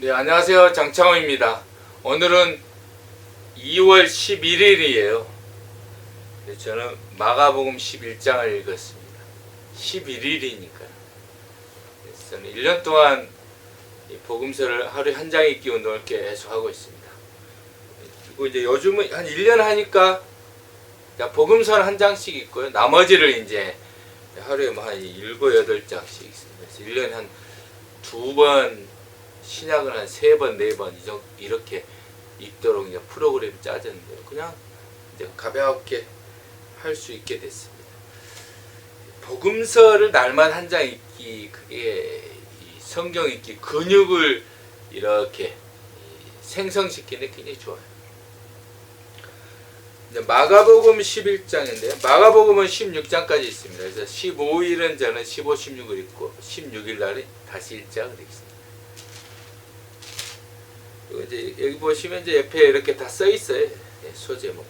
네, 안녕하세요. 장창호입니다. 오늘은 2월 11일이에요. 저는 마가복음 11장을 읽었습니다. 11일이니까요. 저는 1년 동안 이 복음서를 하루에 한 장 읽기 운동을 계속 하고 있습니다. 그리고 이제 요즘은 한 1년 하니까 복음서는 한 장씩 읽고요. 나머지를 이제 하루에 뭐 한 7, 8장씩 읽습니다. 그래서 1년에 한 2번, 신약은 한 3번, 4번 이렇게 읽도록 이제 프로그램이 짜졌는데요. 그냥 이제 가볍게 할 수 있게 됐습니다. 복음서를 날마다 한 장 읽기, 그게 이 성경 읽기 근육을 이렇게 생성시키는 게 굉장히 좋아요. 이제 마가복음 11장인데요. 마가복음은 16장까지 있습니다. 그래서 15일은 저는 15, 16을 읽고 16일 날에 다시 1장을 읽습니다. 그리고 이제 여기 보시면 이제 옆에 이렇게 다 써 있어요. 소제목에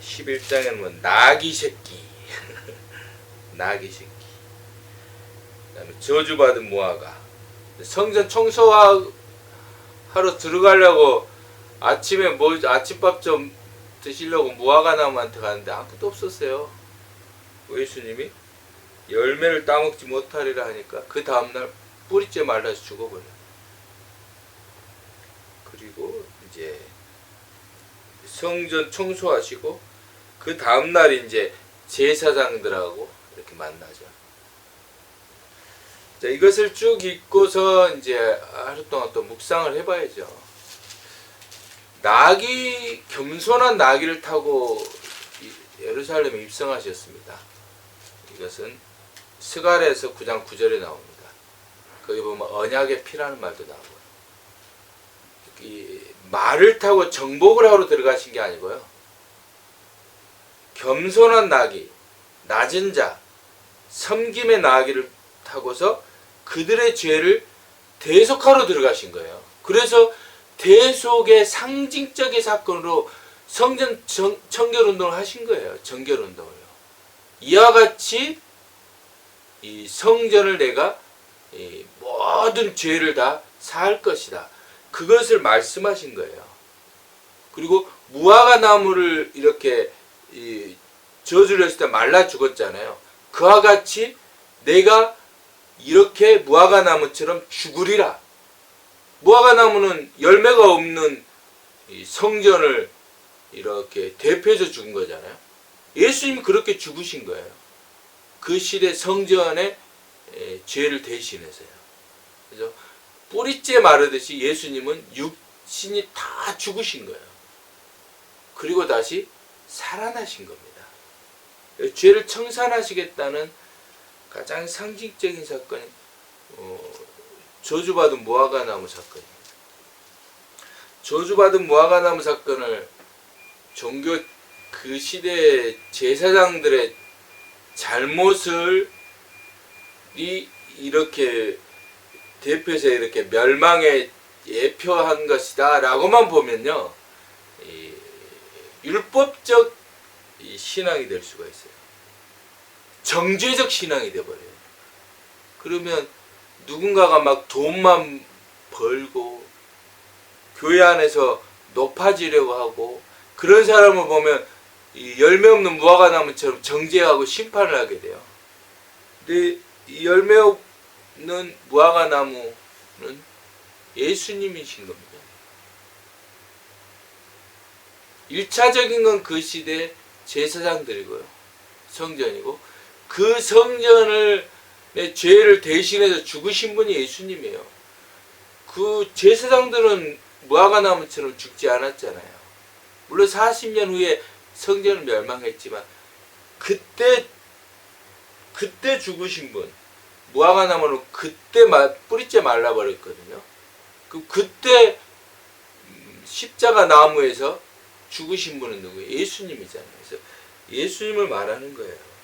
11장에는 뭐 나귀 새끼, 나귀 새끼. 그다음에 저주받은 무화과. 성전 청소하러 들어가려고 아침에 뭐 아침밥 좀 드시려고 무화과 나무한테 갔는데 아무것도 없었어요. 예수님이 열매를 따먹지 못하리라 하니까 그 다음날 뿌리째 말라서 죽어버려요. 그리고 이제 성전 청소하시고 그 다음날 이제 제사장들하고 이렇게 만나죠. 자, 이것을 쭉 읽고서 이제 하루 동안 또 묵상을 해봐야죠. 겸손한 나귀를 타고 예루살렘에 입성하셨습니다. 이것은 스가랴서 9장 9절에 나옵니다. 거기 보면 언약의 피라는 말도 나오고요. 이 말을 타고 정복을 하러 들어가신 게 아니고요. 겸손한 나귀, 낮은 자, 섬김의 나귀를 타고서 그들의 죄를 대속하러 들어가신 거예요. 그래서 대속의 상징적인 사건으로 성전 청결운동을 하신 거예요. 정결운동을요. 이와 같이 이 성전을 내가 이 모든 죄를 다 사할 것이다. 그것을 말씀하신 거예요. 그리고 무화과 나무를 이렇게 저주를 했을 때 말라 죽었잖아요. 그와 같이 내가 이렇게 무화과 나무처럼 죽으리라. 무화과 나무는 열매가 없는 성전을 이렇게 대표해서 죽은 거잖아요. 예수님이 그렇게 죽으신 거예요. 그 시대 성전의 죄를 대신해서요. 그래서 뿌리째 마르듯이 예수님은 육신이 다 죽으신 거예요. 그리고 다시 살아나신 겁니다. 죄를 청산하시겠다는 가장 상징적인 사건이 저주받은 무화과 나무 사건입니다. 저주받은 무화과 나무 사건을 종교 그 시대 제사장들의 잘못을 이렇게 대표해서 이렇게 멸망에 예표한 것이다 라고만 보면요, 율법적 신앙이 될 수가 있어요. 정죄적 신앙이 되어버려요. 그러면 누군가가 막 돈만 벌고 교회 안에서 높아지려고 하고 그런 사람을 보면 이 열매 없는 무화과 나무처럼 정죄하고 심판을 하게 돼요. 근데 이 열매 없는 무화과 나무는 예수님이신 겁니다. 1차적인 건 그 시대 제사장들이고요. 성전이고 그 성전을 내 죄를 대신해서 죽으신 분이 예수님이에요. 그 제사장들은 무화과 나무처럼 죽지 않았잖아요. 물론 40년 후에 성전은 멸망했지만 그때 죽으신 분, 무화과 나무는 그때 뿌리째 말라버렸거든요. 그때 십자가 나무에서 죽으신 분은 누구예요? 예수님이잖아요. 그래서 예수님을 말하는 거예요.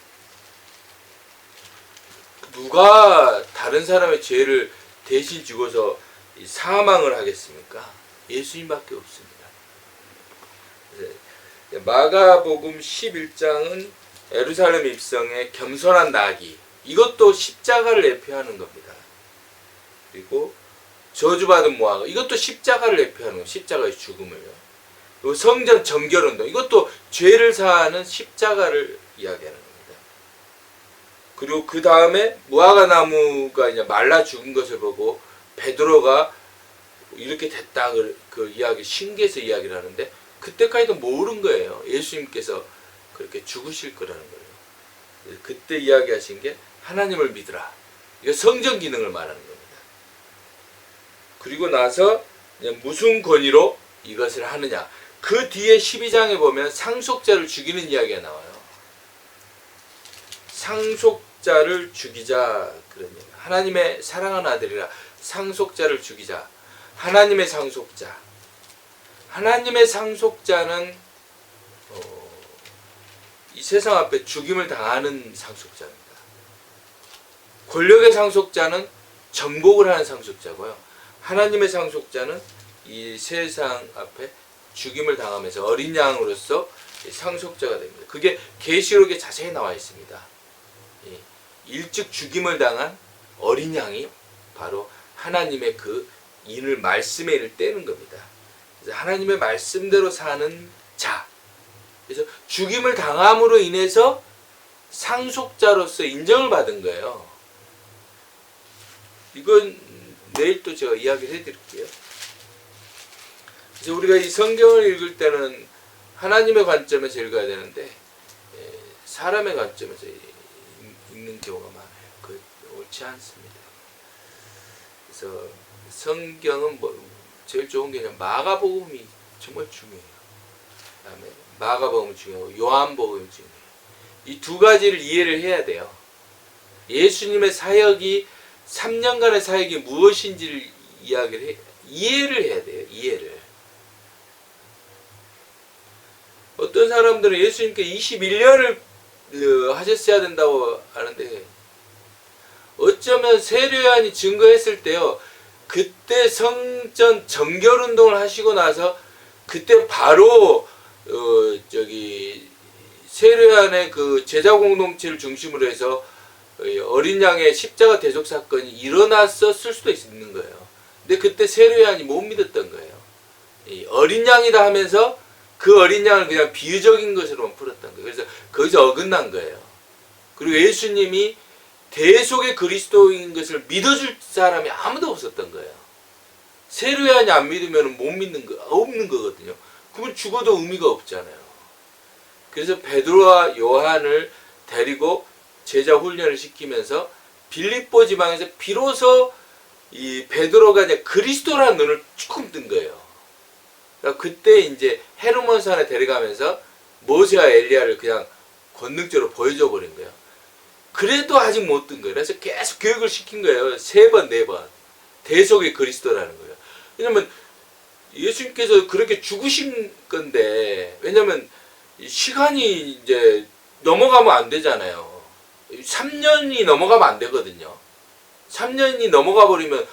누가 다른 사람의 죄를 대신 죽어서 사망을 하겠습니까? 예수님밖에 없습니다. 마가복음 11장은 예루살렘 입성의 겸손한 나귀, 이것도 십자가를 예표하는 겁니다. 그리고 저주받은 모아가 이것도 십자가를 대표하는 거예요. 십자가의 죽음을요. 그리고 성전 정결운동 이것도 죄를 사하는 십자가를 이야기하는 겁니다. 그리고 그 다음에 무화과 나무가 이제 말라 죽은 것을 보고 베드로가 이렇게 됐다 그 이야기 신기해서 이야기를 하는데 그때까지도 모르는 거예요. 예수님께서 그렇게 죽으실 거라는 거예요. 그때 이야기하신 게 하나님을 믿으라. 이거 성전 기능을 말하는 겁니다. 그리고 나서 무슨 권위로 이것을 하느냐. 그 뒤에 12장에 보면 상속자를 죽이는 이야기가 나와요. 상속자를 죽이자 그럽니다. 하나님의 사랑하는 아들이라 상속자를 죽이자. 하나님의 상속자. 하나님의 상속자는 이 세상 앞에 죽임을 당하는 상속자입니다. 권력의 상속자는 정복을 하는 상속자고요. 하나님의 상속자는 이 세상 앞에 죽임을 당하면서 어린 양으로서 상속자가 됩니다. 그게 계시록에 자세히 나와 있습니다. 일찍 죽임을 당한 어린 양이 바로 하나님의 그 인을 말씀의 인을 떼는 겁니다. 그래서 하나님의 말씀대로 사는 자. 그래서 죽임을 당함으로 인해서 상속자로서 인정을 받은 거예요. 이건 내일 또 제가 이야기를 해드릴게요. 그래서 우리가 이 성경을 읽을 때는 하나님의 관점에서 읽어야 되는데 사람의 관점에서 읽는 경우가 많아요. 그 옳지 않습니다. 그래서 성경은 제일 좋은 게 마가복음이 정말 중요해요. 그다음에 마가복음이 중요하고 요한복음이 중요해요. 이 두 가지를 이해를 해야 돼요. 예수님의 사역이 3년간의 사역이 무엇인지를 이해를 해야 돼요. 이해를. 어떤 사람들은 예수님께 21년을 하셨어야 된다고 하는데 어쩌면 세례요한이 증거했을 때요. 그때 성전 정결운동을 하시고 나서 그때 바로 세례요한의 그 제자 공동체를 중심으로 해서 어린 양의 십자가 대속 사건이 일어났었을 수도 있는 거예요. 근데 그때 세례요한이 못 믿었던 거예요. 어린 양이다 하면서 그 어린 양을 그냥 비유적인 것으로만 풀었던 거예요. 그래서 거기서 어긋난 거예요. 그리고 예수님이 대속의 그리스도인 것을 믿어줄 사람이 아무도 없었던 거예요. 세례요한이 안 믿으면 못 믿는 거 없는 거거든요. 그러면 죽어도 의미가 없잖아요. 그래서 베드로와 요한을 데리고 제자 훈련을 시키면서 빌립보 지방에서 비로소 이 베드로가 이제 그리스도라는 눈을 조금 뜬 거예요. 그러니까 그때 이제 헤르몬 산에 데려가면서 모세와 엘리야를 그냥 권능적으로 보여줘 버린 거예요. 그래도 아직 못 뜬 거예요. 그래서 계속 교육을 시킨 거예요. 3번, 4번. 대속의 그리스도라는 거예요. 왜냐면 예수님께서 그렇게 죽으신 건데, 왜냐면 시간이 이제 넘어가면 안 되잖아요. 3년이 넘어가면 안 되거든요. 3년이 넘어가 버리면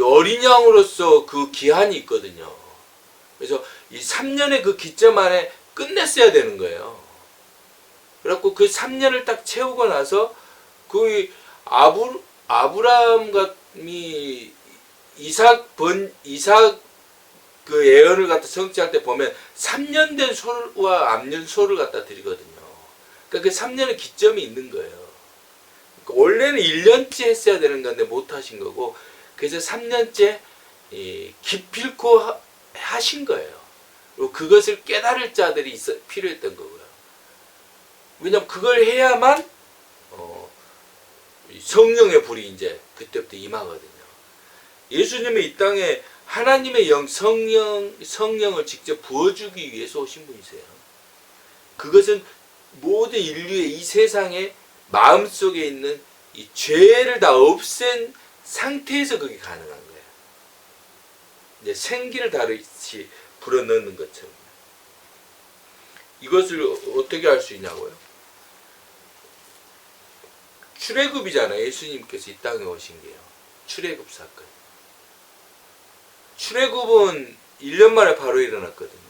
어린 양으로서 그 기한이 있거든요. 그래서 이 3년의 그 기점 안에 끝냈어야 되는 거예요. 그래갖고 그 3년을 딱 채우고 나서 그 아브라함이 이삭 그 예언을 갖다 성취할 때 보면 3년 된 소와 암년 소를 갖다 드리거든요. 그러니까 그 3년의 기점이 있는 거예요. 그러니까 원래는 1년째 했어야 되는 건데 못 하신 거고, 그래서 3년째 기필코 하신 거예요. 그리고 그것을 깨달을 자들이 필요했던 거고요. 왜냐면 그걸 해야만 성령의 불이 이제 그때부터 임하거든요. 예수님이 이 땅에 하나님의 영 성령을 직접 부어주기 위해서 오신 분이세요. 그것은 모든 인류의 이 세상의 마음속에 있는 이 죄를 다 없앤 상태에서 그게 가능한 거예요. 이제 생기를 다르시 불어넣는 것처럼. 이것을 어떻게 할 수 있냐고요? 출애굽이잖아요. 예수님께서 이 땅에 오신 게요. 출애굽 사건. 출애굽은 1년 만에 바로 일어났거든요.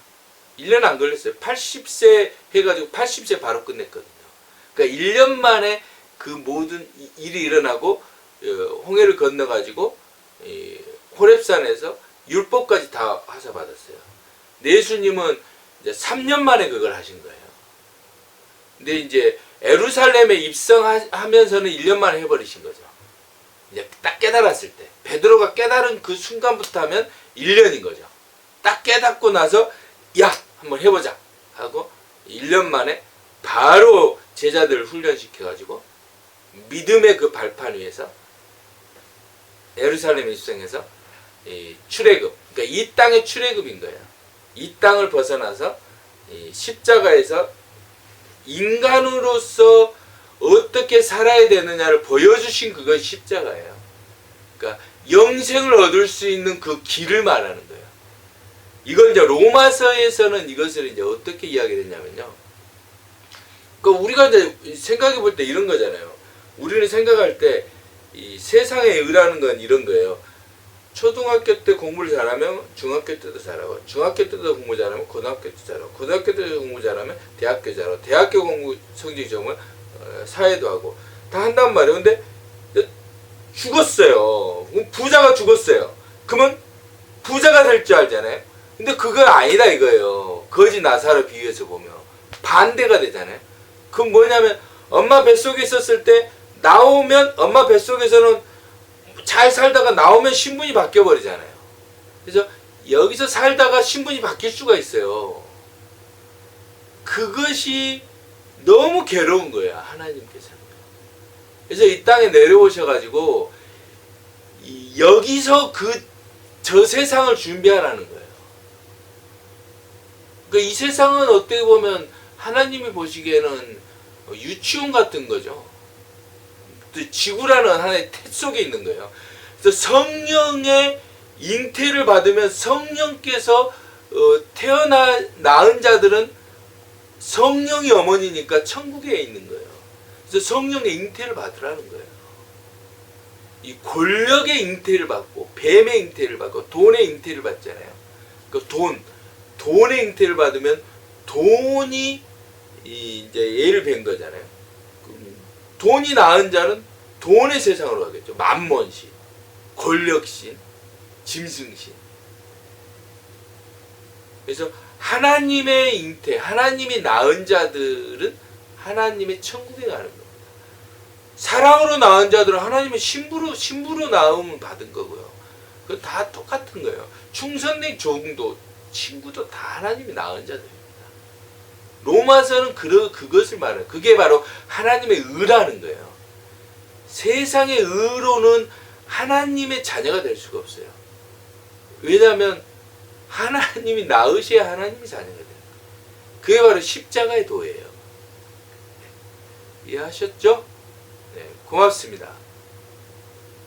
1년 안 걸렸어요. 80세 해가지고 80세 바로 끝냈거든요. 그러니까 1년 만에 그 모든 일이 일어나고 홍해를 건너가지고 호렙산에서 율법까지 다 하사받았어요. 예수님은 이제 3년 만에 그걸 하신 거예요. 근데 이제 예루살렘에 입성하면서는 1년 만에 해버리신 거죠. 이제 딱 깨달았을 때. 베드로가 깨달은 그 순간부터 하면 1년인 거죠. 딱 깨닫고 나서 야! 한번 해보자 하고 1년 만에 바로 제자들을 훈련시켜가지고 믿음의 그 발판 위에서 예루살렘에 입성해서 이 출애굽, 그러니까 이 땅의 출애굽인 거예요. 이 땅을 벗어나서 이 십자가에서 인간으로서 어떻게 살아야 되느냐를 보여주신 그것이 십자가예요. 그러니까 영생을 얻을 수 있는 그 길을 말하는 거예요. 이걸 이제 로마서에서는 이것을 이제 어떻게 이야기했냐면요. 그러니까 우리가 이제 생각해 볼 때 이런 거잖아요. 우리는 생각할 때 이 세상에 의라는 건 이런 거예요. 초등학교 때 공부를 잘하면 중학교 때도 잘하고, 중학교 때도 공부 잘하면 고등학교 때도 잘하고, 고등학교 때도 공부 잘하면 대학교 잘하고, 대학교 공부 성적이 좋으면 사회도 하고 다 한단 말이에요. 근데 죽었어요. 부자가 죽었어요. 그러면 부자가 될 줄 알잖아요. 근데 그건 아니다 이거예요. 거지 나사로 비유해서 보면 반대가 되잖아요. 그건 뭐냐면 엄마 뱃속에 있었을 때 나오면 엄마 뱃속에서는 잘 살다가 나오면 신분이 바뀌어 버리잖아요. 그래서 여기서 살다가 신분이 바뀔 수가 있어요. 그것이 너무 괴로운 거야 하나님께서는. 그래서 이 땅에 내려오셔가지고 여기서 저 세상을 준비하라는 거예요. 그러니까 이 세상은 어떻게 보면 하나님이 보시기에는 유치원 같은 거죠. 지구라는 하나의 태 속에 있는 거예요. 그래서 성령의 잉태를 받으면 성령께서 낳은 자들은 성령이 어머니니까 천국에 있는 거예요. 그래서 성령의 잉태를 받으라는 거예요. 이 권력의 잉태를 받고 뱀의 잉태를 받고 돈의 잉태를 받잖아요. 그 돈의 잉태를 받으면 돈이 이제 예를 뵌 거잖아요. 돈이 낳은 자는 돈의 세상으로 가겠죠. 만몬신, 권력신, 짐승신. 그래서 하나님의 잉태, 하나님이 낳은 자들은 하나님의 천국에 가는 겁니다. 사랑으로 낳은 자들은 하나님의 신부로 낳음을 받은 거고요. 그건 다 똑같은 거예요. 충성된 종도, 친구도 다 하나님이 낳은 자들입니다. 로마서는 그것을 말해요. 그게 바로 하나님의 의라는 거예요. 세상의 의로는 하나님의 자녀가 될 수가 없어요. 왜냐하면 하나님이 낳으셔야 하나님의 자녀가 돼요. 그게 바로 십자가의 도예요. 이해하셨죠? 네, 고맙습니다.